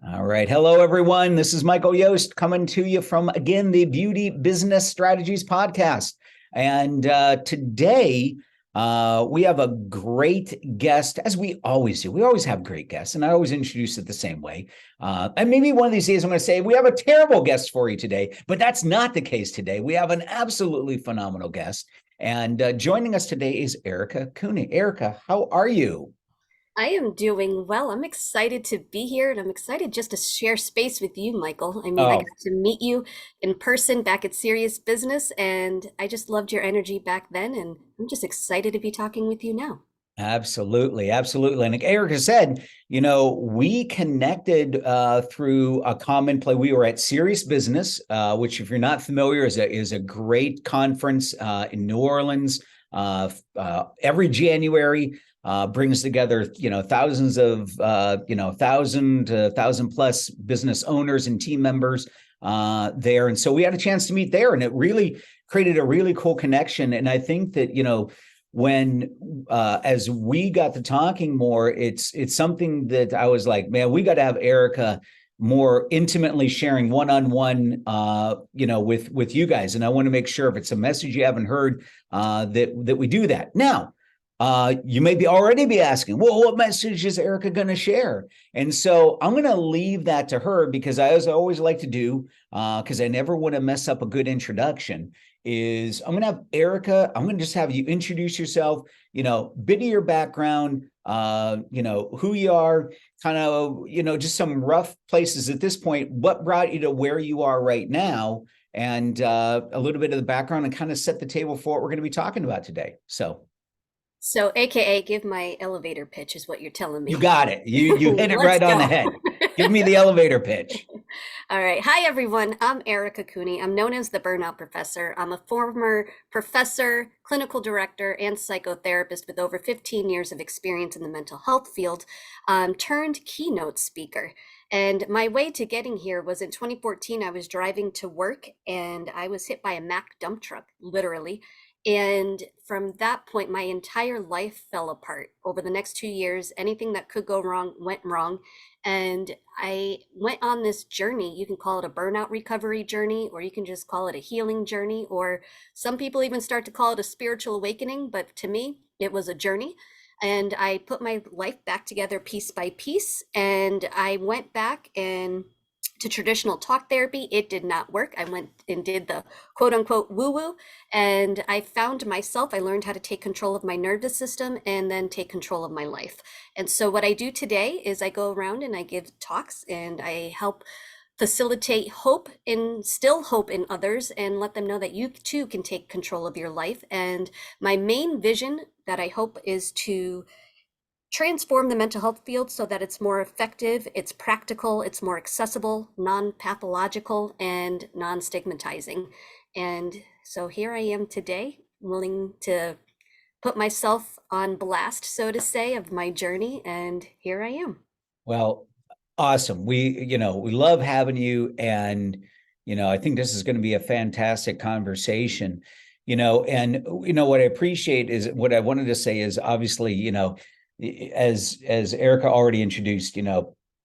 All right. Hello, everyone. This is Michael Yost coming to you from, again, the Beauty Business Strategies podcast. And today we have a great guest, as we always do. We always have great guests, and I always introduce it the same way. And maybe one of these days I'm going to say, we have a terrible guest for you today, but that's not the case today. We have an absolutely phenomenal guest. And joining us today is Erica Cuni. Erica, how are you? I am doing well. I'm excited to be here and I'm excited just to share space with you, Michael. I Oh, got to meet you in person back at Serious Business and I just loved your energy back then and I'm just excited to be talking with you now. absolutely, absolutely. And like Erica said, we connected through a common play. We were at Serious Business, which, if you're not familiar, is a great conference in New Orleans. Every January brings together thousands of thousand to thousand plus business owners and team members there. And so we had a chance to meet there, and it really created a really cool connection. And I think that when as we got to talking more, it's something that I was like, man, we got to have Erica more intimately sharing one-on-one with you guys. And I want to make sure, if it's a message you haven't heard, that we do that. Now, you may be already be asking, well, what message is Erica going to share? And so I'm going to leave that to her, because I always like to do, because I never want to mess up a good introduction, is I'm going to have Erica, I'm going to just have you introduce yourself, bit of your background, who you are, kind of, just some rough places at this point, what brought you to where you are right now, and a little bit of the background, and kind of set the table for what we're going to be talking about today. So So AKA give my elevator pitch is what you're telling you me. got it. You hit it Let's right on the go. head. Give me the elevator pitch. All right. Hi, everyone. I'm Erica Cuni. I'm known as the Burnout Professor. I'm a former professor, clinical director, and psychotherapist with over 15 years of experience in the mental health field, turned keynote speaker. And my way to getting here was in 2014. I was driving to work and I was hit by a Mack dump truck, literally. And from that point, my entire life fell apart. Over the next 2 years, anything that could go wrong went wrong. And I went on this journey. You can call it a burnout recovery journey, or you can just call it a healing journey, or some people even start to call it a spiritual awakening. But to me, it was a journey. And I put my life back together piece by piece. And I went back and to traditional talk therapy. It did not work. I went and did the quote unquote woo woo, and I found myself. I learned how to take control of my nervous system and then take control of my life. And so, what I do today is I go around and I give talks and I help facilitate hope, instill hope in others, and let them know that you too can take control of your life. And my main vision that I hope is to transform the mental health field so that it's more effective, it's practical, it's more accessible, non-pathological, and non-stigmatizing. And so here I am today, willing to put myself on blast, so to say, of my journey, and here I am. Well, awesome. We love having you, and I think this is going to be a fantastic conversation. And what I appreciate is, what I wanted to say is, obviously, as Erica already introduced,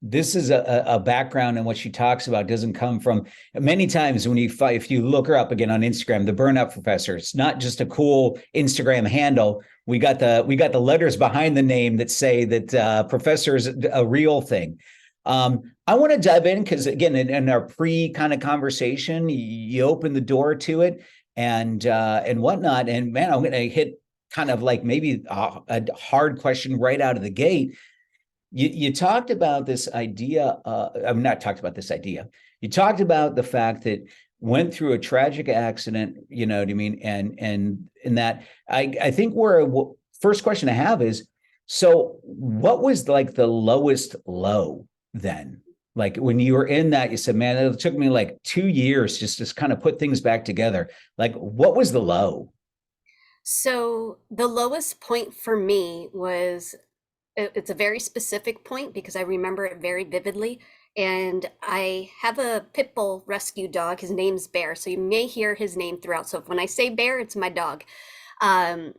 this is a background, and what she talks about doesn't come from, many times when if you look her up again on Instagram, the Burnout Professor, it's not just a cool Instagram handle. We got the letters behind the name that say that professor is a real thing. I want to dive in because, again, in our pre kind of conversation, you open the door to it and whatnot. And man, I'm going to hit kind of like maybe a hard question right out of the gate. You talked about this idea. I'm not talked about this idea. You talked about the fact that went through a tragic accident. You know what I mean? And in that, I think first question I have is, so what was like the lowest low then? Like when you were in that, you said, man, it took me like 2 years just to kind of put things back together. Like, what was the low? So the lowest point for me was it's a very specific point because I remember it very vividly. And I have a pit bull rescue dog. His name's Bear. So you may hear his name throughout. So when I say Bear, it's my dog. Um,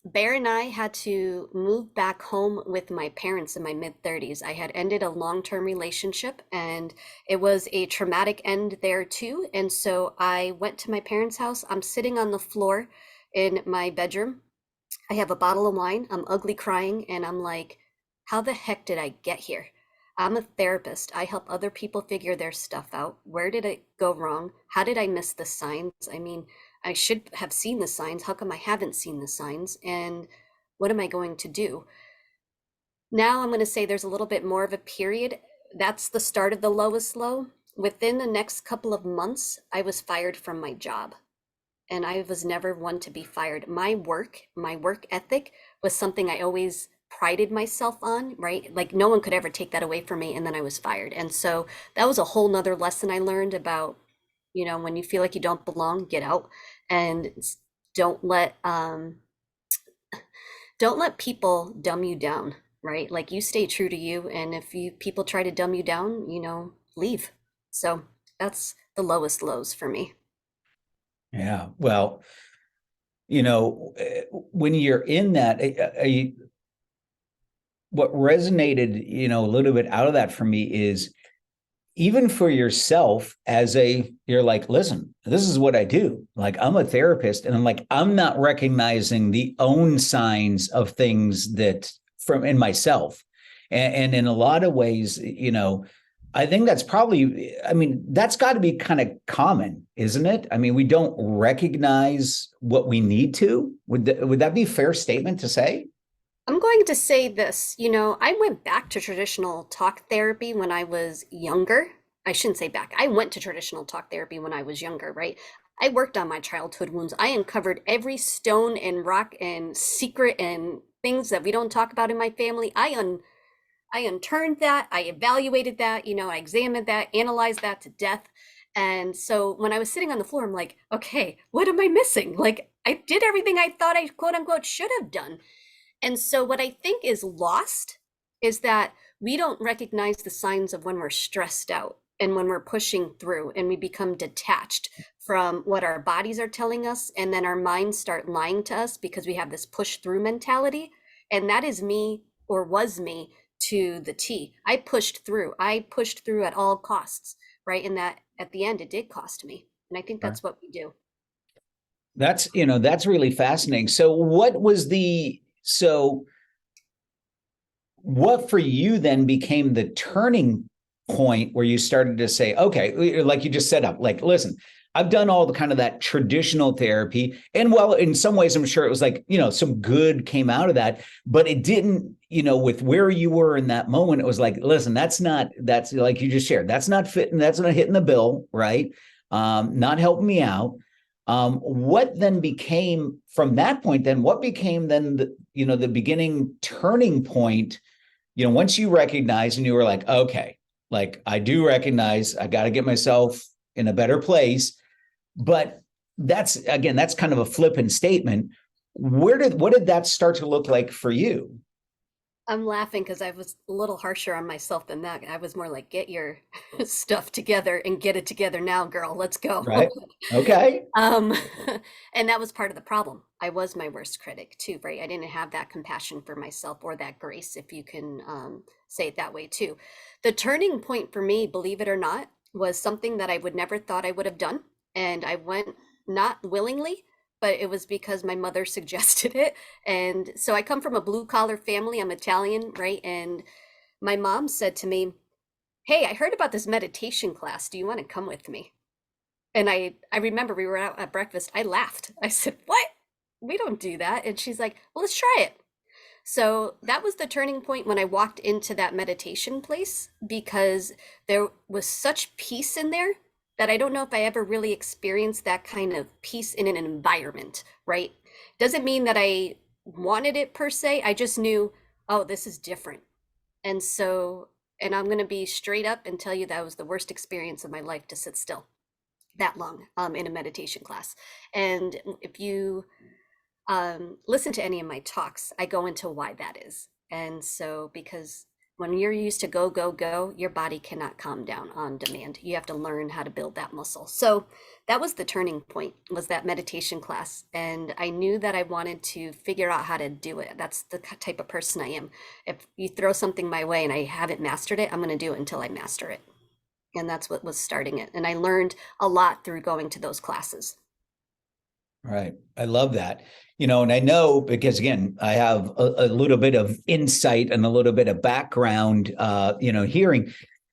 Bear and I had to move back home with my parents in my mid 30s. I had ended a long-term relationship and it was a traumatic end there too. And so I went to my parents' house. I'm sitting on the floor in my bedroom. I have a bottle of wine. I'm ugly crying and I'm like, how the heck did I get here? I'm a therapist. I help other people figure their stuff out. Where did it go wrong? How did I miss the signs? I mean, I should have seen the signs. How come I haven't seen the signs? And what am I going to do? Now I'm going to say there's a little bit more of a period. That's the start of the lowest low. Within the next couple of months, I was fired from my job. And I was never one to be fired. My work ethic was something I always prided myself on, right? Like no one could ever take that away from me. And then I was fired. And so that was a whole nother lesson I learned about, when you feel like you don't belong, get out and don't let don't let people dumb you down, right? Like you stay true to you. And if people try to dumb you down, leave. So that's the lowest lows for me. Yeah. Well, when you're in that, what resonated, a little bit out of that for me is even for yourself you're like, listen, this is what I do. Like, I'm a therapist and I'm like, I'm not recognizing the own signs of things that from in myself. And in a lot of ways, I think that's probably, I mean, that's got to be kind of common, isn't it? I mean, we don't recognize what we need to. Would that be a fair statement to say? I'm going to say this, I went back to traditional talk therapy when I was younger. I shouldn't say back. I went to traditional talk therapy when I was younger, right? I worked on my childhood wounds. I uncovered every stone and rock and secret and things that we don't talk about in my family. I unturned that. I evaluated that, I examined that, analyzed that to death. And so when I was sitting on the floor, I'm like, okay, what am I missing? Like I did everything I thought I quote unquote should have done. And so, what I think is lost is that we don't recognize the signs of when we're stressed out and when we're pushing through and we become detached from what our bodies are telling us. And then our minds start lying to us because we have this push through mentality. And that is me or was me to the T. I pushed through. I pushed through at all costs, right? And that at the end, it did cost me. And I think that's what we do. That's really fascinating. So what for you then became the turning point where you started to say, okay, like you just set up, like, listen, I've done all the kind of that traditional therapy. And well, in some ways, I'm sure it was like, some good came out of that, but it didn't, with where you were in that moment, it was like, listen, that's like you just shared, that's not fitting, that's not hitting the bill, right? Not helping me out. What then became from that point, then what became then the beginning turning point, once you recognize and you were like, okay, like I do recognize I got to get myself in a better place. But that's kind of a flippant statement. What did that start to look like for you? I'm laughing because I was a little harsher on myself than that. I was more like, get your stuff together and get it together now, girl. Let's go. Right. Okay. Um, and that was part of the problem. I was my worst critic too, right? I didn't have that compassion for myself or that grace, if you can say it that way too. The turning point for me, believe it or not, was something that I would never thought I would have done. And I went not willingly, but it was because my mother suggested it. And so I come from a blue collar family. I'm Italian, right? And my mom said to me, hey, I heard about this meditation class. Do you want to come with me? And I remember we were out at breakfast. I laughed. I said, what? We don't do that. And she's like, well, let's try it. So that was the turning point when I walked into that meditation place because there was such peace in there that I don't know if I ever really experienced that kind of peace in an environment, right? Doesn't mean that I wanted it per se. I just knew, oh, this is different. And so, and I'm going to be straight up and tell you that was the worst experience of my life to sit still that long in a meditation class. And if you listen to any of my talks, I go into why that is. And so, because When you're used to go, go, go, your body cannot calm down on demand. You have to learn how to build that muscle. So that was the turning point, was that meditation class. And I knew that I wanted to figure out how to do it. That's the type of person I am. If you throw something my way and I haven't mastered it, I'm going to do it until I master it. And that's what was starting it. And I learned a lot through going to those classes. Right. I love that. And I know because again, I have a little bit of insight and a little bit of background, hearing.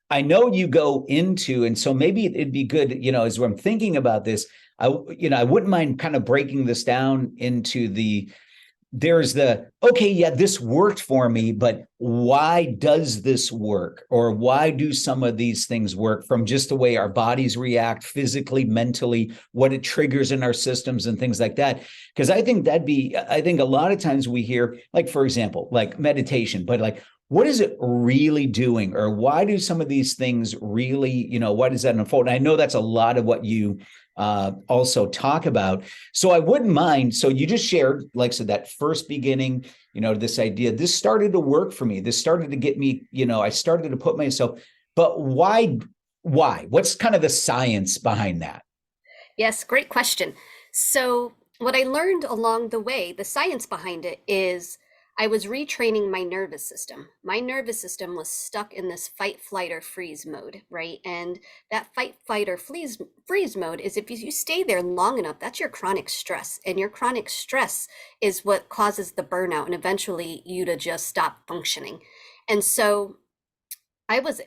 I know you go into, and so maybe it'd be good, as I'm thinking about this, I wouldn't mind kind of breaking this down into there's okay, yeah, this worked for me, but why does this work? Or why do some of these things work, from just the way our bodies react physically, mentally, what it triggers in our systems and things like that? Because I think a lot of times we hear, like, for example, like meditation, but like, what is it really doing? Or why do some of these things really, why does that unfold? And I know that's a lot of what you also talk about. So I wouldn't mind. So you just shared, like I said, that first beginning, this idea, this started to work for me. This started to get me, I started to put myself, but why? What's kind of the science behind that? Yes, great question. So, what I learned along the way, the science behind it is I was retraining my nervous system. My nervous system was stuck in this fight, flight, or freeze mode, right? And that fight, flight, or freeze mode is, if you stay there long enough, that's your chronic stress. And your chronic stress is what causes the burnout and eventually you to just stop functioning. And so I was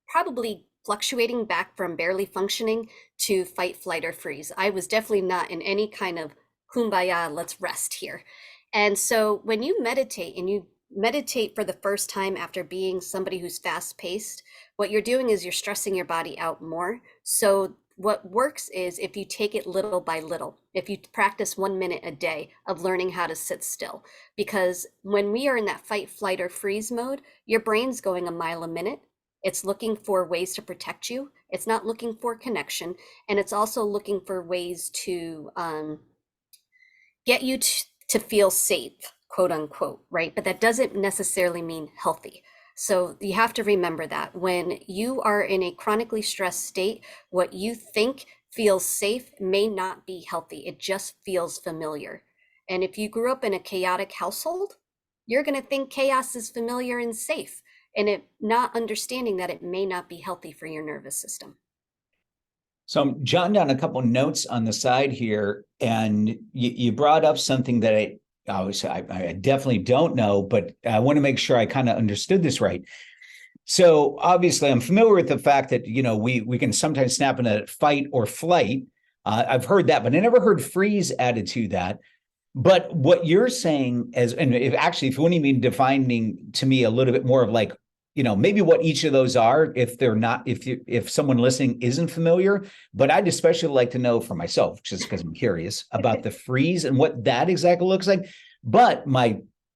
probably fluctuating back from barely functioning to fight, flight, or freeze. I was definitely not in any kind of kumbaya, let's rest here. And so when you meditate and you meditate for the first time after being somebody who's fast paced, what you're doing is you're stressing your body out more. So what works is if you take it little by little, if you practice 1 minute a day of learning how to sit still, because when we are in that fight, flight, or freeze mode, your brain's going a mile a minute. It's looking for ways to protect you. It's not looking for connection. And it's also looking for ways to get you to feel safe, quote unquote, right? But that doesn't necessarily mean healthy. So you have to remember that when you are in a chronically stressed state, what you think feels safe may not be healthy. It just feels familiar. And if you grew up in a chaotic household, you're going to think chaos is familiar and safe, and it not understanding that it may not be healthy for your nervous system. So I'm jotting down a couple notes on the side here, and you brought up something that I definitely don't know, but I want to make sure I kind of understood this right. So obviously, I'm familiar with the fact that we can sometimes snap in a fight or flight. I've heard that, but I never heard freeze added to that. But what you're saying and if you wouldn't even defining to me a little bit more of like, maybe what each of those are, if they're not, if someone listening isn't familiar, but I'd especially like to know for myself, just because I'm curious about the freeze and what that exactly looks like. But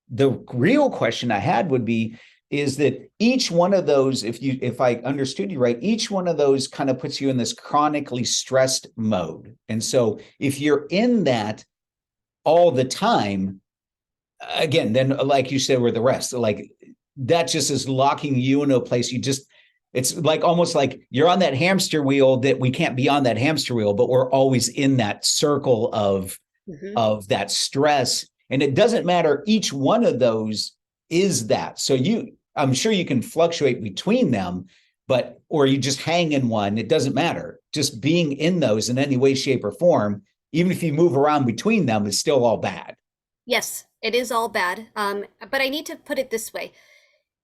the real question I had would be, is that each one of those, if I understood you right, each one of those kind of puts you in this chronically stressed mode. And so if you're in that all the time, again, then like you said, with the rest, like that just is locking you into a place. It's like almost like you're on that hamster wheel that we can't be on that hamster wheel, but we're always in that circle of that stress. And it doesn't matter. Each one of those is that. So I'm sure you can fluctuate between them, or you just hang in one. It doesn't matter. Just being in those in any way, shape, or form, even if you move around between them, is still all bad. Yes, it is all bad. But I need to put it this way.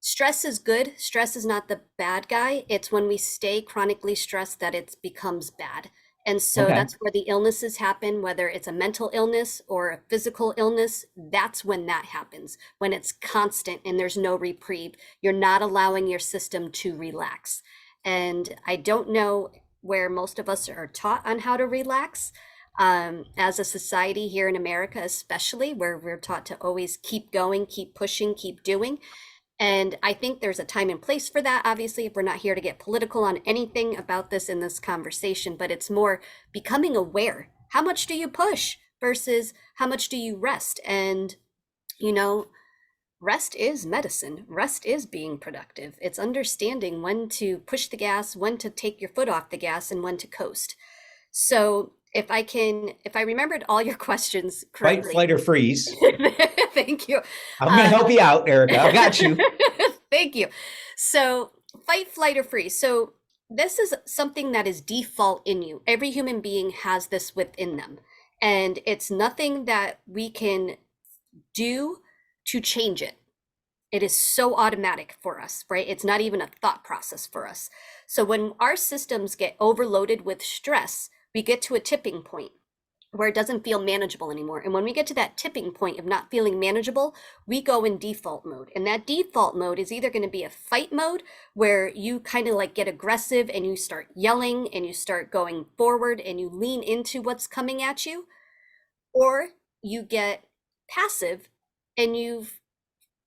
Stress is good. Stress is not the bad guy. It's when we stay chronically stressed that it becomes bad. And so Okay. that's where the illnesses happen, whether it's a mental illness or a physical illness. That's when that happens, when it's constant and there's no reprieve. You're not allowing your system to relax. And I don't know where most of us are taught on how to relax. As a society here in America, especially, where we're taught to always keep going, keep pushing, keep doing. And I think there's a time and place for that, obviously, if we're not here to get political on anything about this in this conversation, but it's more becoming aware. How much do you push versus how much do you rest? And, you know, rest is medicine. Rest is being productive. It's understanding when to push the gas, when to take your foot off the gas, and when to coast. So if I remembered all your questions Fight, correctly. flight, or freeze. Thank you. I'm going to help you out, Erica. I got you. Thank you. So fight, flight, or freeze. So this is something that is default in you. Every human being has this within them. And it's nothing that we can do to change it. It is so automatic for us, right? It's not even a thought process for us. So when our systems get overloaded with stress, we get to a tipping point where it doesn't feel manageable anymore. And when we get to that tipping point of not feeling manageable, we go in default mode. And that default mode is either going to be a fight mode where you kind of like get aggressive and you start yelling and you start going forward and you lean into what's coming at you, or you get passive and you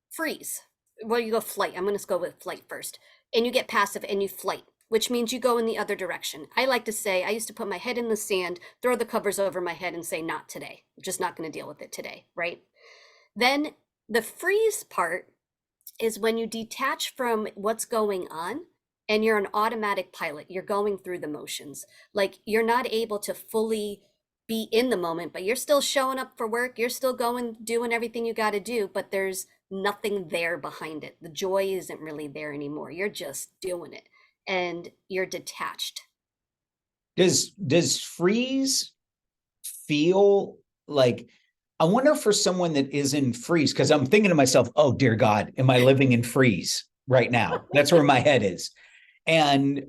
freeze. Well, you go flight. I'm going to go with flight first. And you get passive and you flight, which means you go in the other direction. I like to say, I used to put my head in the sand, throw the covers over my head and say, not today. I'm just not going to deal with it today, right? Then the freeze part is when you detach from what's going on and you're an automatic pilot. You're going through the motions. Like you're not able to fully be in the moment, but you're still showing up for work. You're still going, doing everything you got to do, but there's nothing there behind it. The joy isn't really there anymore. You're just doing it and you're detached. Does freeze feel like, I wonder for someone that is in freeze, because I'm thinking to myself, oh dear God, am I living in freeze right now? That's where my head is. And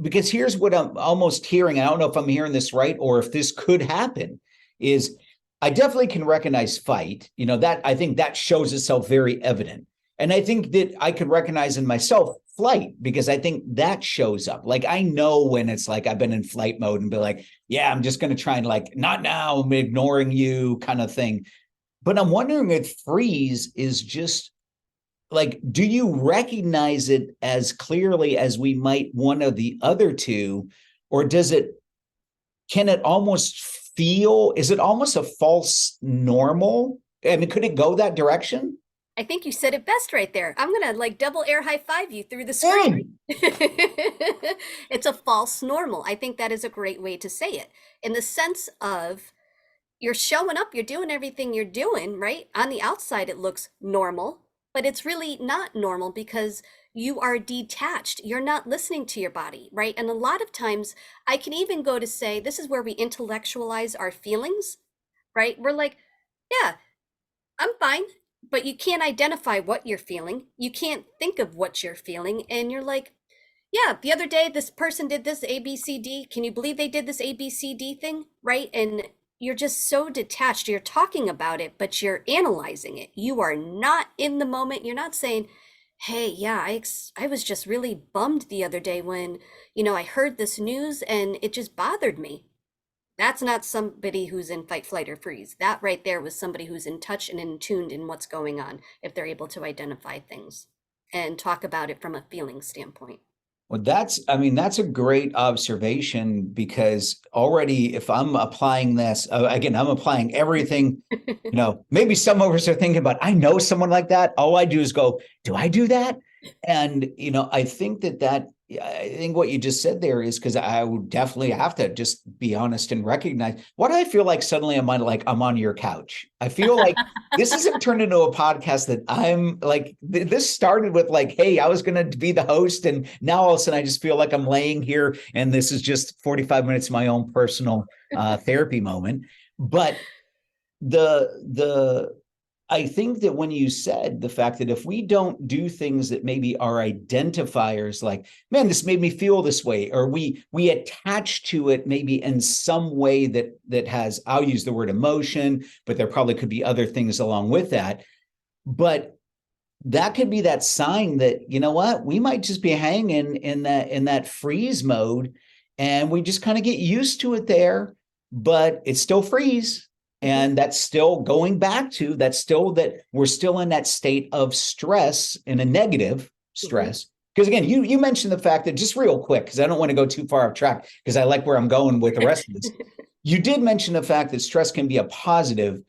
because here's what I'm almost hearing, I don't know if I'm hearing this right or if this could happen, is I definitely can recognize fight, that I think that shows itself very evident. And I think that I could recognize in myself flight, because I think that shows up. Like I know when it's like I've been in flight mode and be like, yeah, I'm just going to try and like, not now, I'm ignoring you kind of thing. But I'm wondering if freeze is just like, do you recognize it as clearly as we might one of the other two? Or can it almost feel, is it almost a false normal? I mean, could it go that direction? I think you said it best right there. I'm going to like double air high five you through the screen. It's a false normal. I think that is a great way to say it, in the sense of you're showing up, you're doing everything you're doing, right? On the outside, it looks normal, but it's really not normal because you are detached. You're not listening to your body, right? And a lot of times I can even go to say, this is where we intellectualize our feelings, right? We're like, yeah, I'm fine. But you can't identify what you're feeling. You can't think of what you're feeling. And you're like, yeah, the other day, this person did this ABCD. Can you believe they did this ABCD thing? Right. And you're just so detached. You're talking about it, but you're analyzing it. You are not in the moment. You're not saying, hey, yeah, I was just really bummed the other day when, I heard this news and it just bothered me. That's not somebody who's in fight, flight, or freeze. That right there was somebody who's in touch and in tuned in what's going on, if they're able to identify things and talk about it from a feeling standpoint. Well, that's a great observation, because already if I'm applying this, again, I'm applying everything, maybe some of us are thinking about, I know someone like that. All I do is go, do I do that? And, I think I think what you just said there is, because I would definitely have to just be honest and recognize, what do I feel like suddenly I'm on your couch? I feel like this isn't turned into a podcast that I'm like, this started with like, hey, I was going to be the host. And now all of a sudden I just feel like I'm laying here and this is just 45 minutes of my own personal therapy moment. But I think that when you said the fact that if we don't do things that maybe are identifiers, like, man, this made me feel this way, or we attach to it maybe in some way that has, I'll use the word emotion, but there probably could be other things along with that. But that could be that sign that, what, we might just be hanging in that freeze mode, and we just kind of get used to it there, but it's still freeze. And that's still going back to, that's still that we're still in that state of stress, in a negative stress. Because again, you mentioned the fact that, just real quick, because I don't want to go too far off track, because I like where I'm going with the rest of this. You did mention the fact that stress can be a positive.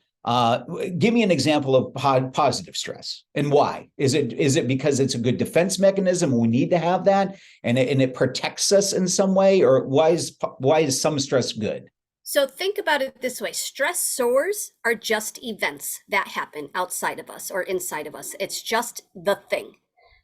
Give me an example of positive stress and why. Is it because it's a good defense mechanism? We need to have that, and it protects us in some way, or why is some stress good? So think about it this way. Stressors are just events that happen outside of us or inside of us. It's just the thing.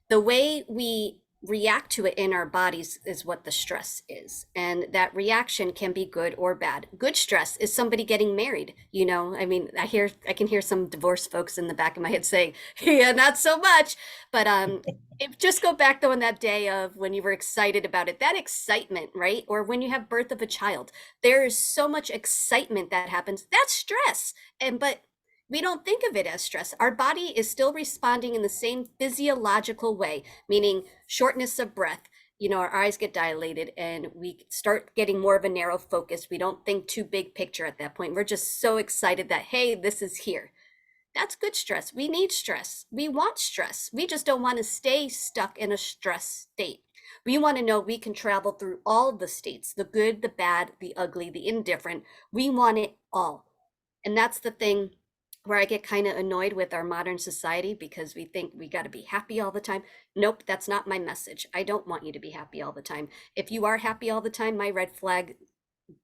The way we react to it in our bodies is what the stress is. And that reaction can be good or bad. Good stress is somebody getting married. I mean, I can hear some divorced folks in the back of my head saying, yeah, not so much. But just go back though in that day of when you were excited about it, that excitement, right? Or when you have birth of a child, there is so much excitement that happens. That's stress. But we don't think of it as stress. Our body is still responding in the same physiological way, meaning shortness of breath. Our eyes get dilated and we start getting more of a narrow focus. We don't think too big picture at that point. We're just so excited that, hey, this is here. That's good stress. We need stress. We want stress. We just don't want to stay stuck in a stress state. We want to know we can travel through all the states, the good, the bad, the ugly, the indifferent. We want it all. And that's the thing where I get kind of annoyed with our modern society because we think we got to be happy all the time. Nope, that's not my message. I don't want you to be happy all the time. If you are happy all the time, my red flag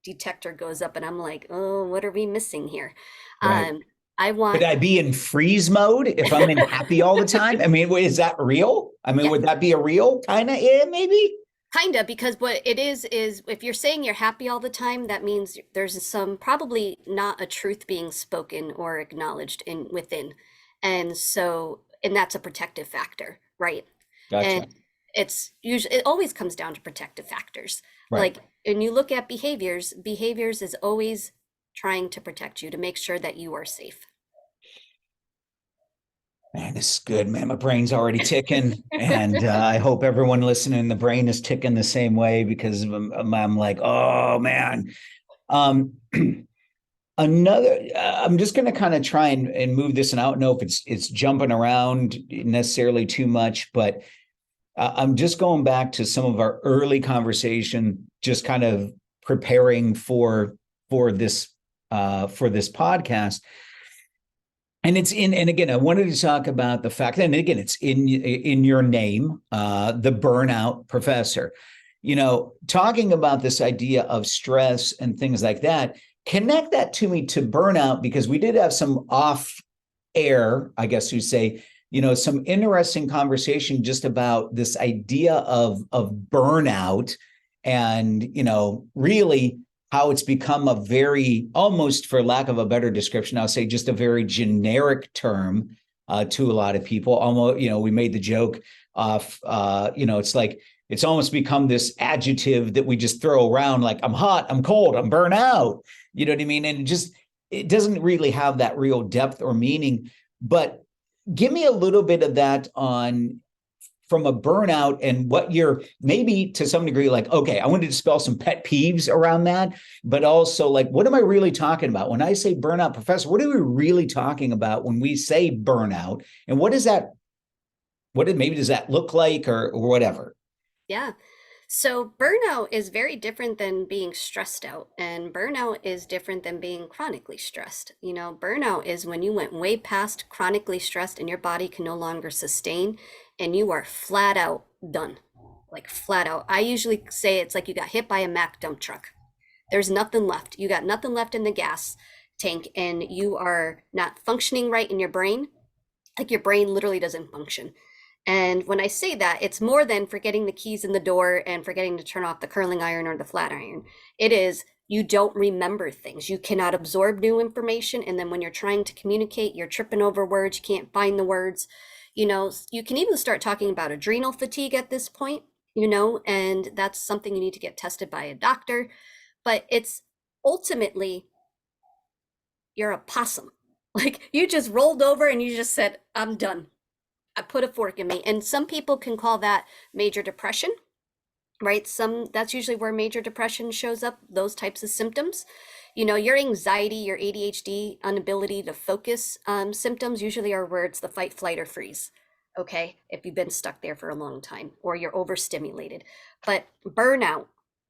detector goes up and I'm like, oh, what are we missing here? Right. I Could want I be in freeze mode if I'm in happy all the time? I mean, is that real? I mean, yeah, would that be a real kind of? Yeah, maybe. kind of, because what it is if you're saying you're happy all the time, that means there's some probably not a truth being spoken or acknowledged in within. And that's a protective factor, right? Gotcha. And it always comes down to protective factors. Right. Like, when you look at behaviors is always trying to protect you to make sure that you are safe. Man, this is good, man. My brain's already ticking, and I hope everyone listening, the brain is ticking the same way because I'm like, oh man. Um, I'm just going to kind of try and move this, and I don't know if it's jumping around necessarily too much, but I'm just going back to some of our early conversation, just kind of preparing for this for this podcast. And again, I wanted to talk about the fact, and again, it's in your name, the Burnout Professor. Talking about this idea of stress and things like that, connect that to me to burnout, because we did have some off air, I guess you say, some interesting conversation just about this idea of burnout, and really how it's become a very, almost for lack of a better description, I'll say just a very generic term to a lot of people. Almost, we made the joke of, it's like it's almost become this adjective that we just throw around, like I'm hot, I'm cold, I'm burnt out. You know what I mean? And it doesn't really have that real depth or meaning. But give me a little bit of that on from a burnout, and what you're maybe to some degree like, okay, I wanted to spell some pet peeves around that, but also like, what am I really talking about when I say burnout professor? What are we really talking about when we say burnout? And what is that? Maybe does that look like, or whatever? Yeah. So burnout is very different than being stressed out, and burnout is different than being chronically stressed. Burnout is when you went way past chronically stressed and your body can no longer sustain and you are flat out done. Like flat out. I usually say it's like you got hit by a Mack dump truck. There's nothing left. You got nothing left in the gas tank and you are not functioning right in your brain. Like your brain literally doesn't function. And when I say that, it's more than forgetting the keys in the door and forgetting to turn off the curling iron or the flat iron. It is you don't remember things. You cannot absorb new information. And then when you're trying to communicate, you're tripping over words. You can't find the words. You can even start talking about adrenal fatigue at this point, and that's something you need to get tested by a doctor. But it's ultimately, you're a possum. Like you just rolled over and you just said, I'm done. I put a fork in me. And some people can call that major depression, right? That's usually where major depression shows up, those types of symptoms. Your anxiety, your ADHD, inability to focus symptoms usually are where it's the fight, flight, or freeze. Okay, if you've been stuck there for a long time or you're overstimulated. But burnout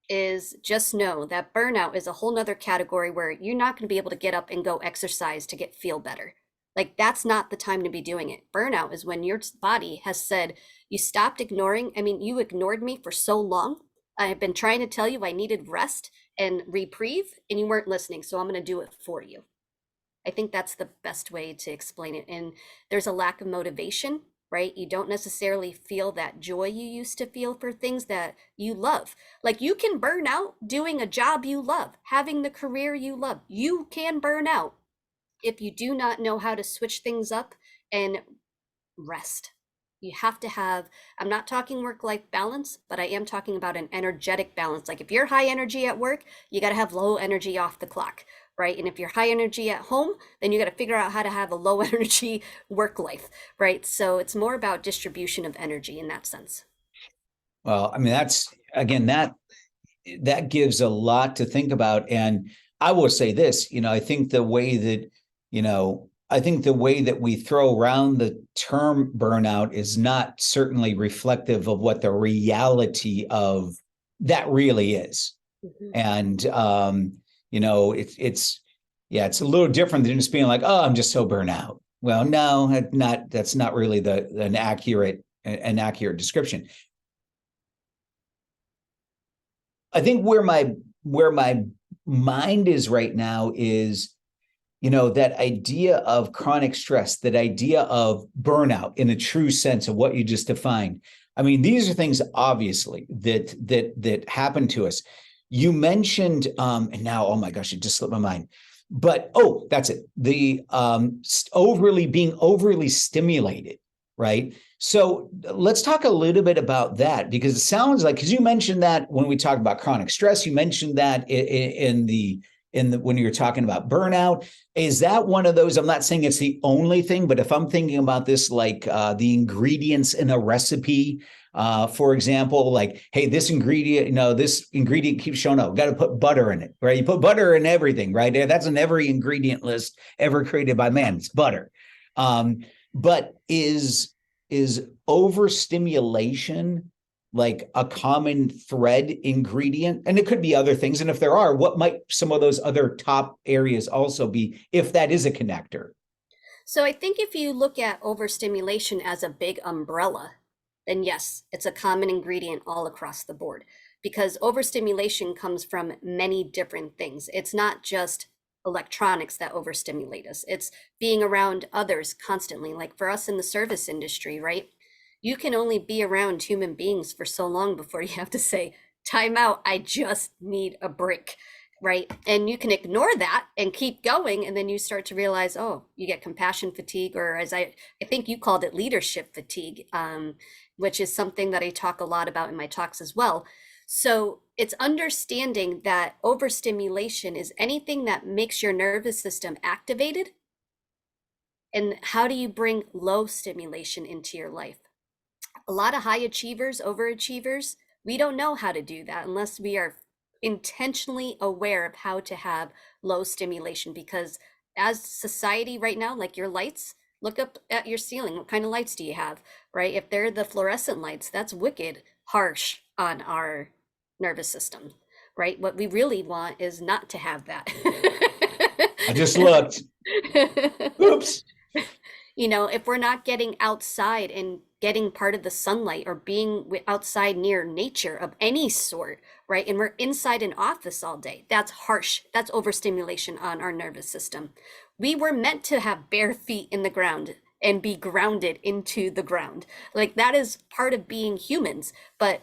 is just know that burnout is a whole nother category where you're not going to be able to get up and go exercise to get feel better. Like that's not the time to be doing it. Burnout is when your body has said, you stopped ignoring. I mean, you ignored me for so long. I have been trying to tell you I needed rest and reprieve, and you weren't listening. So I'm going to do it for you. I think that's the best way to explain it. And there's a lack of motivation, right? You don't necessarily feel that joy you used to feel for things that you love. Like you can burn out doing a job you love, having the career you love. You can burn out if you do not know how to switch things up and rest. You have to have, I'm not talking work-life balance, but I am talking about an energetic balance. Like if you're high energy at work, you got to have low energy off the clock, right? And if you're high energy at home, then you got to figure out how to have a low energy work life, right? So it's more about distribution of energy in that sense. Well, I mean, that's again, that gives a lot to think about. And I will say this, I think the way that, I think the way that we throw around the term burnout is not certainly reflective of what the reality of that really is. Mm-hmm. And, it's a little different than just being like, oh, I'm just so burnt out. Well, no, that's not really an accurate description. I think where my mind is right now is, that idea of chronic stress, that idea of burnout in a true sense of what you just defined. I mean, these are things obviously that happen to us. You mentioned, and now, oh my gosh, it just slipped my mind. But that's it. The being overly stimulated, right? So let's talk a little bit about that, because it sounds like, because you mentioned that when we talk about chronic stress, you mentioned that in the when you're talking about burnout. Is that one of those? I'm not saying it's the only thing, but if I'm thinking about this, like the ingredients in a recipe, for example, like, hey, this ingredient keeps showing up. Got to put butter in it, right? You put butter in everything, right? That's in every ingredient list ever created by man. It's butter. But is overstimulation like a common thread ingredient? And it could be other things. And if there are, what might some of those other top areas also be, if that is a connector? So I think if you look at overstimulation as a big umbrella, then yes, it's a common ingredient all across the board, because overstimulation comes from many different things. It's not just electronics that overstimulate us. It's being around others constantly. Like for us in the service industry, right? You can only be around human beings for so long before you have to say, time out, I just need a break, right? And you can ignore that and keep going. And then you start to realize, oh, you get compassion fatigue, or as I think you called it, leadership fatigue, which is something that I talk a lot about in my talks as well. So it's understanding that overstimulation is anything that makes your nervous system activated. And how do you bring low stimulation into your life? A lot of high achievers, overachievers, we don't know how to do that unless we are intentionally aware of how to have low stimulation. Because as society right now, like your lights, look up at your ceiling. What kind of lights do you have, right? If they're the fluorescent lights, that's wicked harsh on our nervous system, right? What we really want is not to have that. I just looked. Oops. If we're not getting outside and getting part of the sunlight or being outside near nature of any sort, right? And we're inside an office all day, that's harsh. That's overstimulation on our nervous system. We were meant to have bare feet in the ground and be grounded into the ground. Like that is part of being humans. But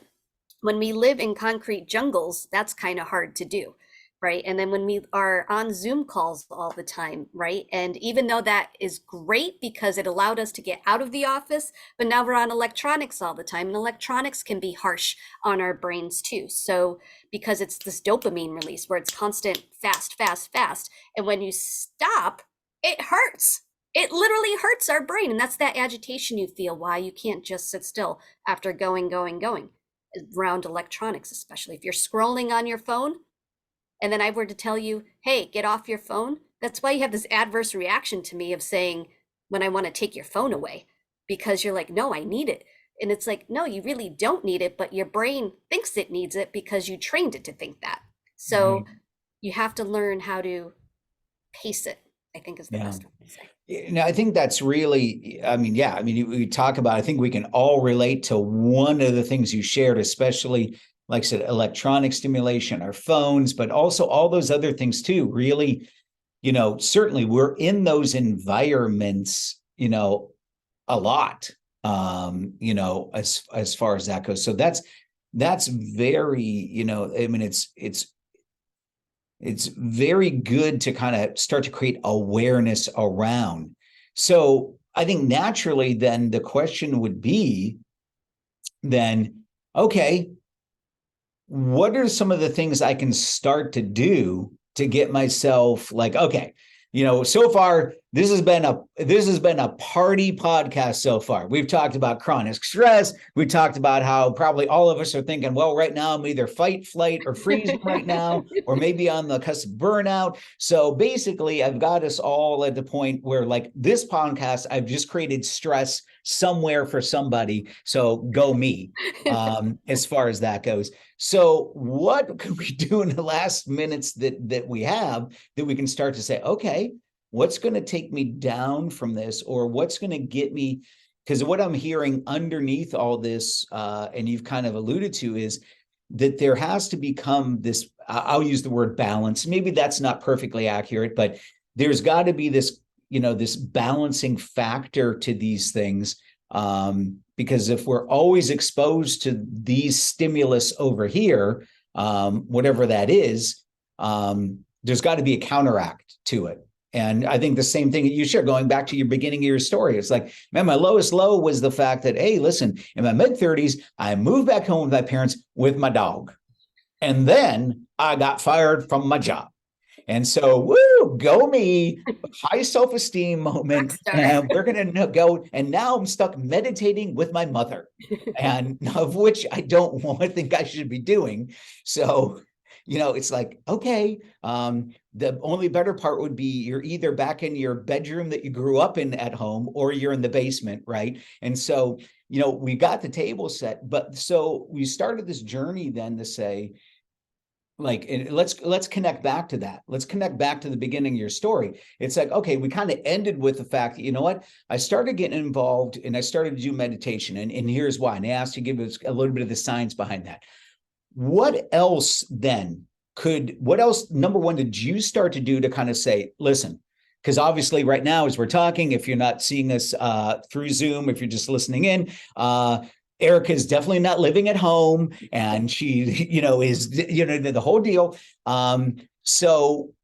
when we live in concrete jungles, that's kind of hard to do, right? And then when we are on Zoom calls all the time, right? And even though that is great because it allowed us to get out of the office, but now we're on electronics all the time, and electronics can be harsh on our brains too. So because it's this dopamine release where it's constant, fast, fast, fast. And when you stop, it hurts. It literally hurts our brain. And that's that agitation you feel, why you can't just sit still after going around electronics, especially if you're scrolling on your phone. And then I were to tell you, hey, get off your phone. That's why you have this adverse reaction to me of saying, when I want to take your phone away, because you're like, no, I need it. And it's like, no, you really don't need it, but your brain thinks it needs it because you trained it to think that. So Right. you have to learn how to pace it, I think is the Yeah. best way to say. I think that's really, I mean, yeah, I mean, we talk about, I think we can all relate to one of the things you shared, especially, like I said, electronic stimulation, our phones, but also all those other things too. Really, certainly we're in those environments, a lot, as far as that goes. So that's very, I mean, it's very good to kind of start to create awareness around. So I think naturally, then the question would be, then, okay, what are some of the things I can start to do to get myself like, okay, so far this has been a party podcast so far. We've talked about chronic stress. We talked about how probably all of us are thinking, well, right now I'm either fight, flight, or freezing right now, or maybe on the cusp of burnout. So basically, I've got us all at the point where, like, this podcast, I've just created stress somewhere for somebody. So go me, as far as that goes. So what can we do in the last minutes that we have that we can start to say, okay, what's going to take me down from this, or what's going to get me? Because what I'm hearing underneath all this, and you've kind of alluded to, is that there has to become this, I'll use the word balance. Maybe that's not perfectly accurate, but there's got to be this, this balancing factor to these things. Because if we're always exposed to these stimulus over here, whatever that is, there's got to be a counteract to it. And I think the same thing that you share, going back to your beginning of your story, it's like, man, my lowest low was the fact that, hey, listen, in my mid-30s, I moved back home with my parents with my dog. And then I got fired from my job. And so, woo, go me, high self-esteem moment. Rockstar. And we're going to go. And now I'm stuck meditating with my mother, and of which I don't want to think I should be doing. So, it's like, okay, the only better part would be you're either back in your bedroom that you grew up in at home, or you're in the basement, right? And so, we got the table set. But so we started this journey then to say, like, let's connect back to that. Let's connect back to the beginning of your story. It's like, okay, we kind of ended with the fact that, you know what, I started getting involved and I started to do meditation, and here's why. And I asked you to give us a little bit of the science behind that. What else then what else, number one, did you start to do to kind of say, listen, because obviously right now, as we're talking, if you're not seeing us through Zoom, if you're just listening in, Erica is definitely not living at home, and she, is, the whole deal. So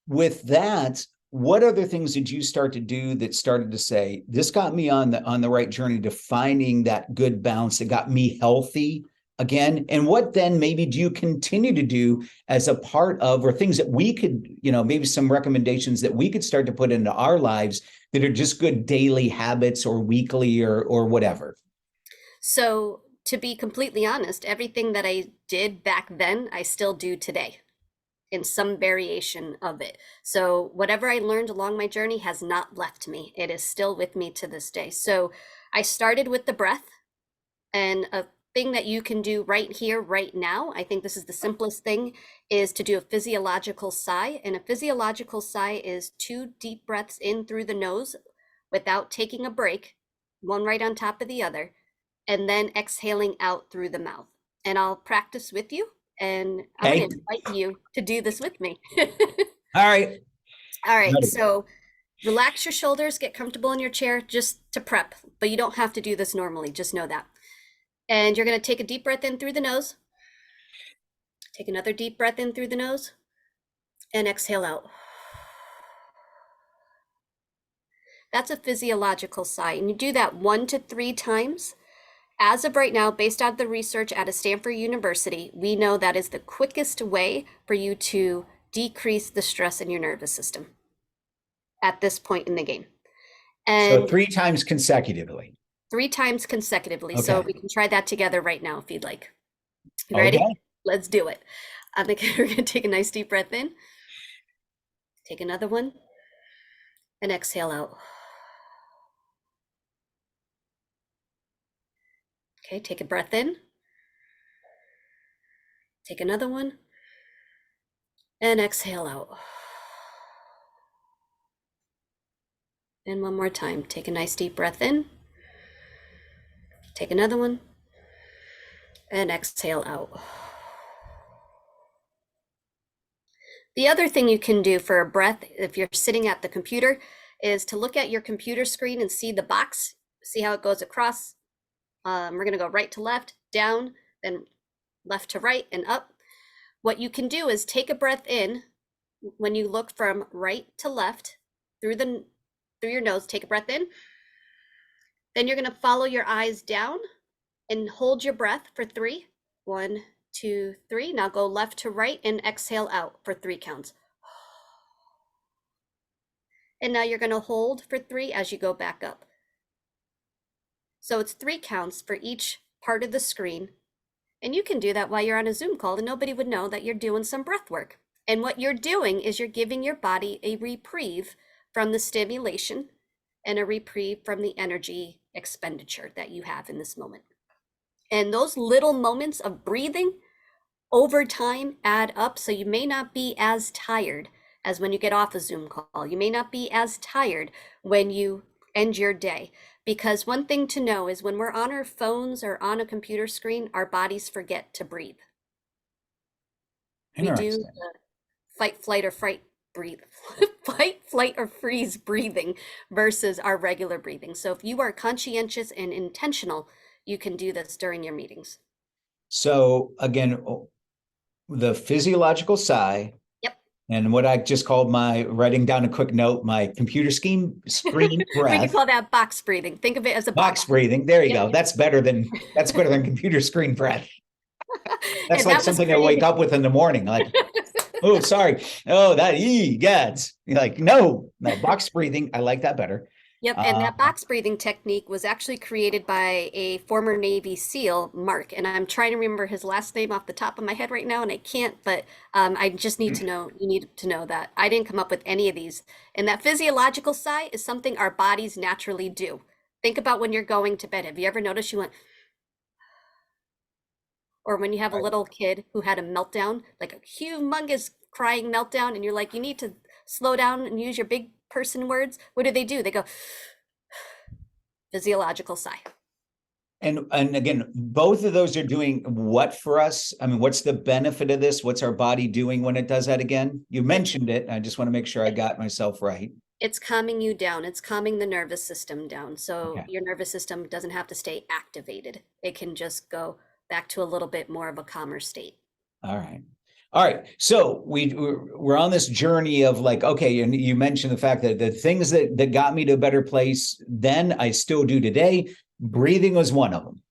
with that, what other things did you start to do that started to say, this got me on the right journey to finding that good balance that got me healthy again? And what then maybe do you continue to do as a part of, or things that we could, maybe some recommendations that we could start to put into our lives that are just good daily habits, or weekly, or whatever? So, to be completely honest, everything that I did back then, I still do today in some variation of it. So, whatever I learned along my journey has not left me. It is still with me to this day. So, I started with the breath, and a thing that you can do right here, right now, I think this is the simplest thing, is to do a physiological sigh. And a physiological sigh is 2 deep breaths in through the nose without taking a break, one right on top of the other, and then exhaling out through the mouth. And I'll practice with you, and I'm going Okay. to invite you to do this with me. All right. All right, so relax your shoulders, get comfortable in your chair just to prep, but you don't have to do this normally, just know that. And you're going to take a deep breath in through the nose, take another deep breath in through the nose, and exhale out. That's a physiological sigh, and you do that 1 to 3 times. As of right now, based on the research out of Stanford University, we know that is the quickest way for you to decrease the stress in your nervous system at this point in the game. So And 3 times consecutively. 3 times consecutively. So Okay. we can try that together right now if you'd like. You ready? Okay. Let's do it. I think we're going to take a nice deep breath in, take another one, and exhale out. Okay, take a breath in. Take another one. And exhale out. And one more time. Take a nice deep breath in. Take another one. And exhale out. The other thing you can do for a breath, if you're sitting at the computer, is to look at your computer screen and see the box, see how it goes across. We're gonna go right to left, down, then left to right and up. What you can do is take a breath in when you look from right to left through your nose, take a breath in. Then you're gonna follow your eyes down and hold your breath for 3. 1, 2, 3. Now go left to right and exhale out for 3 counts. And now you're going to hold for 3 as you go back up. So it's 3 counts for each part of the screen. And you can do that while you're on a Zoom call and nobody would know that you're doing some breath work. And what you're doing is you're giving your body a reprieve from the stimulation and a reprieve from the energy expenditure that you have in this moment. And those little moments of breathing over time add up. So you may not be as tired as when you get off a Zoom call. You may not be as tired when you end your day. Because one thing to know is when we're on our phones or on a computer screen, our bodies forget to breathe. We do the fight, flight, or fright breathe, fight, flight, or freeze breathing versus our regular breathing. So if you are conscientious and intentional, you can do this during your meetings. So again, the physiological sigh. Yep. And what I just called my, writing down a quick note, my computer screen breath. We can call that box breathing. Think of it as a box breathing. There you Yep. go. That's better than computer screen breath. That's And like that something I wake up with in the morning. Like, oh, sorry. Oh, that gads. You're like, no, box breathing. I like that better. Yep, and that box breathing technique was actually created by a former Navy SEAL, Mark, and I'm trying to remember his last name off the top of my head right now, and I can't, but I just need to know, you need to know that. I didn't come up with any of these. And that physiological sigh is something our bodies naturally do. Think about when you're going to bed. Have you ever noticed you went, or when you have a little kid who had a meltdown, like a humongous crying meltdown, and you're like, you need to slow down and use your big person words. What do? They go physiological sigh. And again, both of those are doing what for us? I mean, what's the benefit of this? What's our body doing when it does that again? You mentioned it. I just want to make sure I got myself right. It's calming you down. It's calming the nervous system down. So your nervous system doesn't have to stay activated. It can just go back to a little bit more of a calmer state. All right. All right. So we're on this journey of like, okay, and you mentioned the fact that the things that got me to a better place then, I still do today. Breathing was one of them.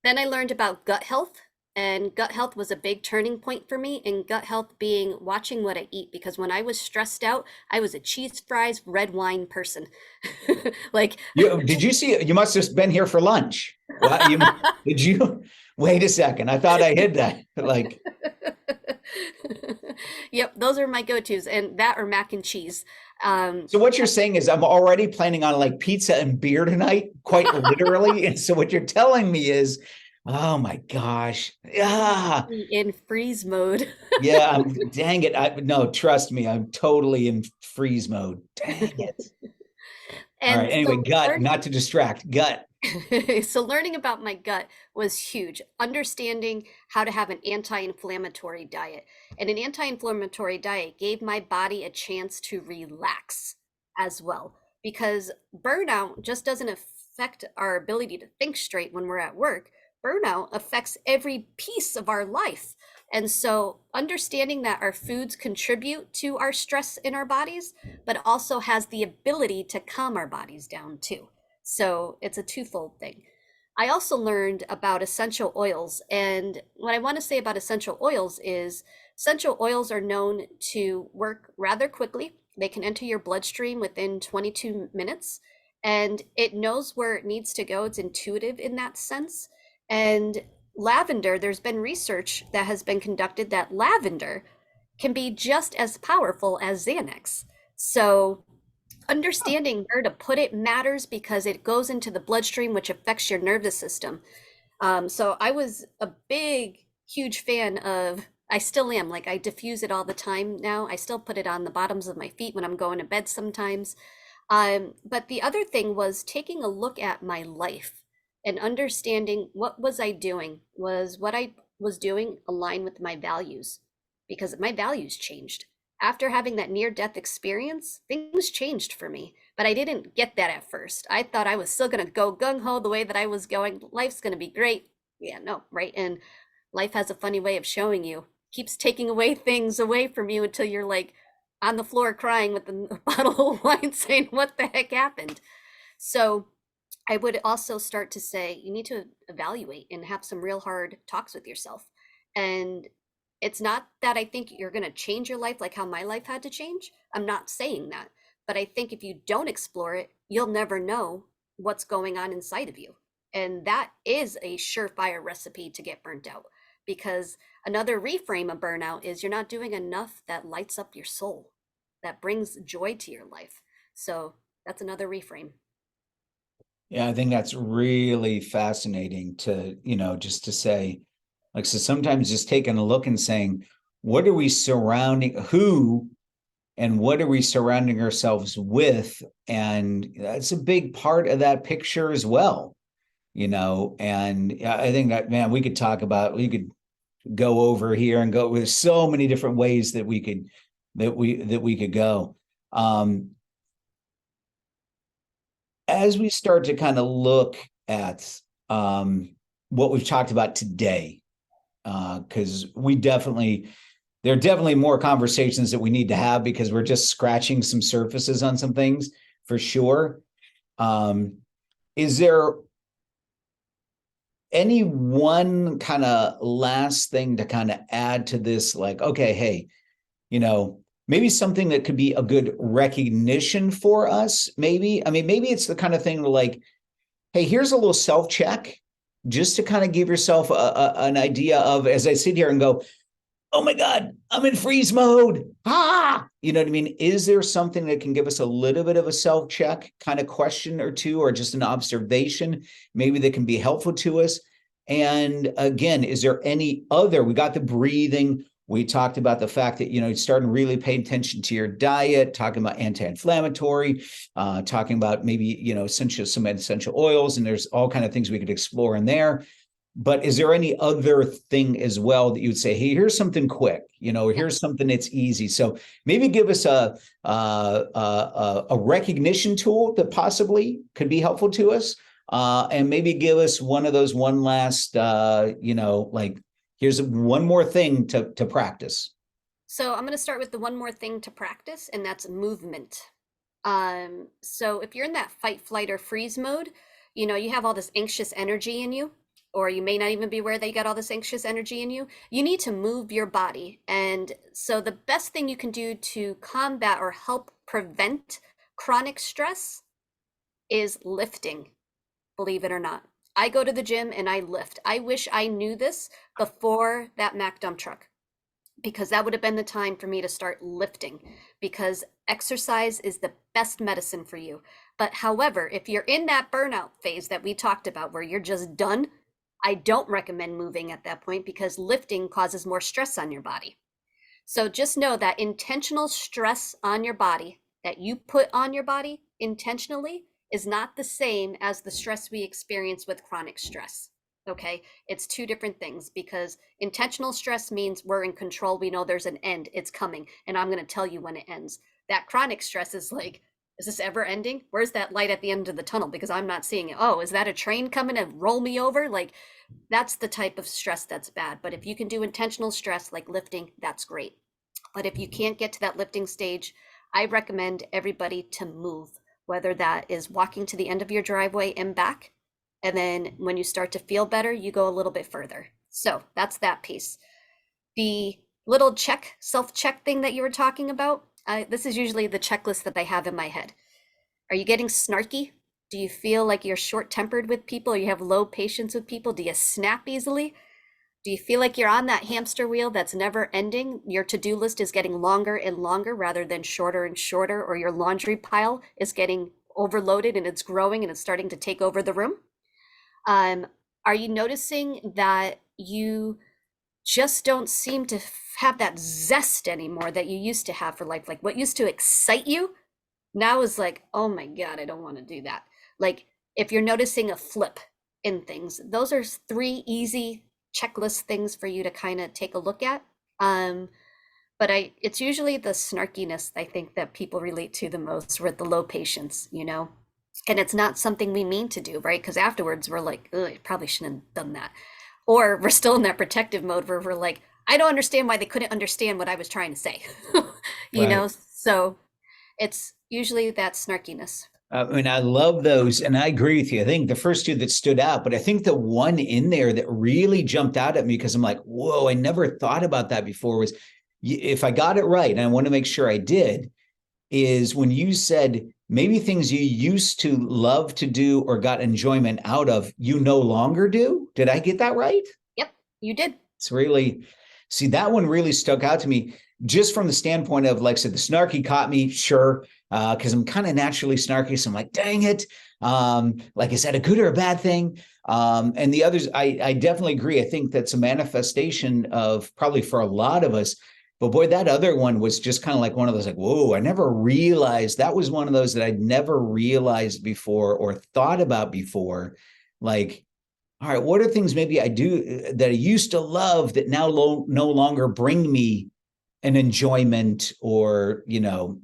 Then I learned about gut health, and gut health was a big turning point for me, and gut health being watching what I eat, because when I was stressed out, I was a cheese fries, red wine person. Like, did you see, you must have been here for lunch. Did you, wait a second. I thought I hid that. Like, yep, those are my go-tos, and that or mac and cheese. So what you're saying is I'm already planning on like pizza and beer tonight, quite literally. And so what you're telling me is, oh my gosh, in freeze mode. Yeah, dang it. No, trust me, I'm totally in freeze mode. Dang it. And all right, anyway, gut, not to distract, gut. So learning about my gut was huge. Understanding how to have an anti-inflammatory diet. And an anti-inflammatory diet gave my body a chance to relax as well. Because burnout just doesn't affect our ability to think straight when we're at work. Burnout affects every piece of our life. And so understanding that our foods contribute to our stress in our bodies, but also has the ability to calm our bodies down too. So it's a twofold thing. I also learned about essential oils. And what I want to say about essential oils is essential oils are known to work rather quickly. They can enter your bloodstream within 22 minutes, and it knows where it needs to go. It's intuitive in that sense. And lavender, there's been research that has been conducted that lavender can be just as powerful as Xanax. So understanding where to put it matters because it goes into the bloodstream, which affects your nervous system. So I was a huge fan of, I still am, like I diffuse it all the time now. I still put it on the bottoms of my feet when I'm going to bed sometimes. But the other thing was taking a look at my life and understanding what was I doing? Was what I was doing aligned with my values? Because my values changed. After having that near-death experience, things changed for me. But I didn't get that at first. I thought I was still going to go gung-ho the way that I was going. Life's going to be great. Yeah, no, right? And life has a funny way of showing you, keeps taking away things away from you until you're like on the floor crying with a bottle of wine saying, what the heck happened? So I would also start to say you need to evaluate and have some real hard talks with yourself. And it's not that I think you're going to change your life like how my life had to change. I'm not saying that. But I think if you don't explore it, you'll never know what's going on inside of you. And that is a surefire recipe to get burnt out. Because another reframe of burnout is you're not doing enough that lights up your soul, that brings joy to your life. So that's another reframe. Yeah, I think that's really fascinating to, just to say, like, so sometimes just taking a look and saying, what are we surrounding, who and what are we surrounding ourselves with? And that's a big part of that picture as well, and I think that, man, we could go over here and go with so many different ways that we could go. As we start to kind of look at what we've talked about today, because there are definitely more conversations that we need to have because we're just scratching some surfaces on some things for sure. Is there any one kind of last thing to kind of add to this? Like, okay, hey, maybe something that could be a good recognition for us, maybe. I mean, maybe it's the kind of thing like, hey, here's a little self-check just to kind of give yourself an idea of, as I sit here and go, oh my God, I'm in freeze mode. You know what I mean? Is there something that can give us a little bit of a self-check kind of question or two, or just an observation, maybe that can be helpful to us? And again, is there any other, we got the breathing, we talked about the fact that, starting to really pay attention to your diet, talking about anti-inflammatory, talking about maybe, some essential oils, and there's all kind of things we could explore in there. But is there any other thing as well that you would say, hey, here's something quick, here's something that's easy? So maybe give us a recognition tool that possibly could be helpful to us, and maybe give us one of those one last, like, here's one more thing to practice. So I'm going to start with the one more thing to practice, and that's movement. So if you're in that fight, flight, or freeze mode, you have all this anxious energy in you, or you may not even be aware that you got all this anxious energy in you. You need to move your body. And so the best thing you can do to combat or help prevent chronic stress is lifting, believe it or not. I go to the gym and I lift. I wish I knew this before that Mack dump truck, because that would have been the time for me to start lifting, because exercise is the best medicine for you. But however, if you're in that burnout phase that we talked about where you're just done, I don't recommend moving at that point because lifting causes more stress on your body. So just know that intentional stress on your body that you put on your body intentionally is not the same as the stress we experience with chronic stress. Okay, it's two different things, because intentional stress means we're in control. We know there's an end, it's coming, and I'm going to tell you when it ends. That chronic stress is like, is this ever ending? Where's that light at the end of the tunnel? Because I'm not seeing it. Oh, is that a train coming to roll me over? Like, that's the type of stress that's bad. But if you can do intentional stress like lifting, that's great. But if you can't get to that lifting stage, I recommend everybody to move, whether that is walking to the end of your driveway and back. And then when you start to feel better, you go a little bit further. So that's that piece. The little self-check thing that you were talking about, this is usually the checklist that I have in my head. Are you getting snarky? Do you feel like you're short-tempered with people? Or you have low patience with people? Do you snap easily? Do you feel like you're on that hamster wheel that's never ending? Your to-do list is getting longer and longer rather than shorter and shorter, or your laundry pile is getting overloaded and it's growing and it's starting to take over the room? Are you noticing that you just don't seem to have that zest anymore that you used to have for life? Like what used to excite you now is like, oh my God, I don't want to do that. Like if you're noticing a flip in things, those are three easy checklist things for you to kind of take a look at. But it's usually the snarkiness I think that people relate to the most with the low patience, you know? And it's not something we mean to do, right? Because afterwards we're like, ugh, I probably shouldn't have done that. Or we're still in that protective mode where we're like, I don't understand why they couldn't understand what I was trying to say. You know, Right. so it's usually that snarkiness. And I love those. And I agree with you. I think the first two that stood out, but I think the one in there that really jumped out at me because I'm like, whoa, I never thought about that before was if I got it right, and I want to make sure I did, is when you said maybe things you used to love to do or got enjoyment out of, you no longer do. Did I get that right? Yep, you did. It's really, see, that one really stuck out to me just from the standpoint of, like I said, the snarky caught me, sure, because I'm kind of naturally snarky. So I'm like, dang it. Like I said, a good or a bad thing. And the others, I definitely agree. I think that's a manifestation of probably for a lot of us. But boy, that other one was just kind of like one of those, like, whoa, I never realized that was one of those that I'd never realized before or thought about before. Like, all right, what are things maybe I do that I used to love that now no longer bring me an enjoyment, or,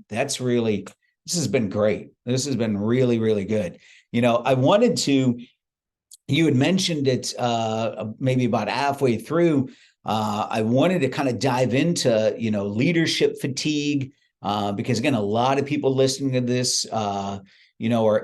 that's really, this has been great. This has been really, really good. I wanted to, you had mentioned it maybe about halfway through. I wanted to kind of dive into, leadership fatigue, because again, a lot of people listening to this, are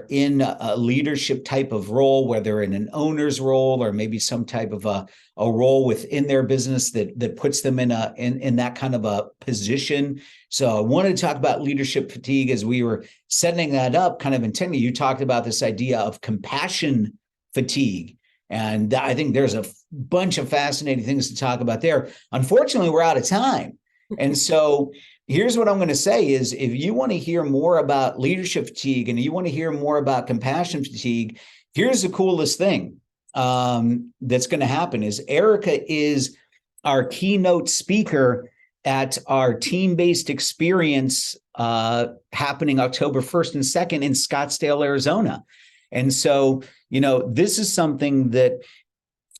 in a leadership type of role, whether in an owner's role or maybe some type of a role within their business that puts them in that kind of a position. So I wanted to talk about leadership fatigue as we were setting that up, kind of intending. You talked about this idea of compassion fatigue. And I think there's a bunch of fascinating things to talk about there. Unfortunately, we're out of time. And so here's what I'm going to say is, if you want to hear more about leadership fatigue and you want to hear more about compassion fatigue, here's the coolest thing that's going to happen is Erica is our keynote speaker at our team-based experience happening October 1st and 2nd in Scottsdale, Arizona. And so, this is something that,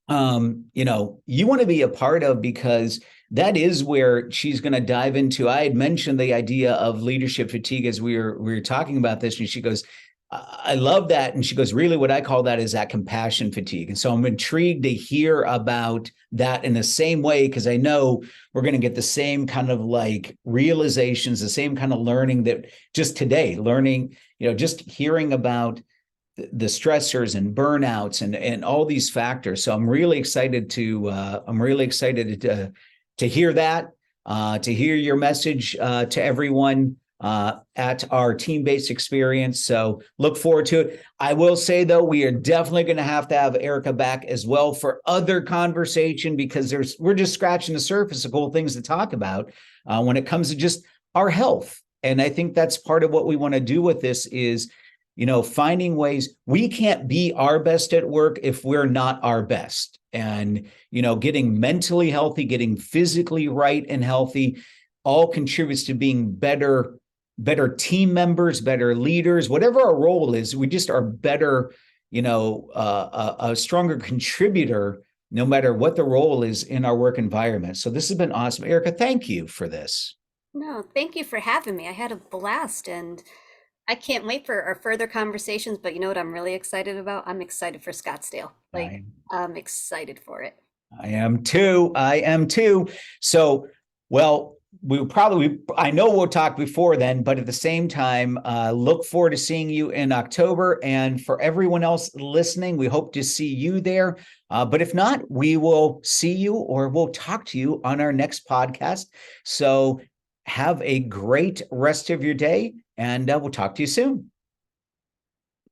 you want to be a part of, because that is where she's going to dive into. I had mentioned the idea of leadership fatigue as we were talking about this, and she goes, I love that. And she goes, really what I call that is that compassion fatigue. And so I'm intrigued to hear about that in the same way, because I know we're going to get the same kind of like realizations, the same kind of learning that just today, learning, just hearing about the stressors and burnouts and all these factors. So I'm really excited to hear that, to hear your message to everyone at our team-based experience. So look forward to it. I will say, though, we are definitely going to have Erica back as well for other conversation, because we're just scratching the surface of cool things to talk about when it comes to just our health. And I think that's part of what we want to do with this is, finding ways. We can't be our best at work if we're not our best. And, getting mentally healthy, getting physically right and healthy all contributes to being better team members, better leaders, whatever our role is. We just are better, a stronger contributor, no matter what the role is in our work environment. So this has been awesome. Erica, thank you for this. No, thank you for having me. I had a blast, and I can't wait for our further conversations. But you know what I'm really excited about? I'm excited for Scottsdale. Like, I'm excited for it. I am too. So, well, I know we'll talk before then, but at the same time, look forward to seeing you in October. And for everyone else listening, we hope to see you there. But if not, we will see you, or we'll talk to you on our next podcast. So have a great rest of your day, and we'll talk to you soon.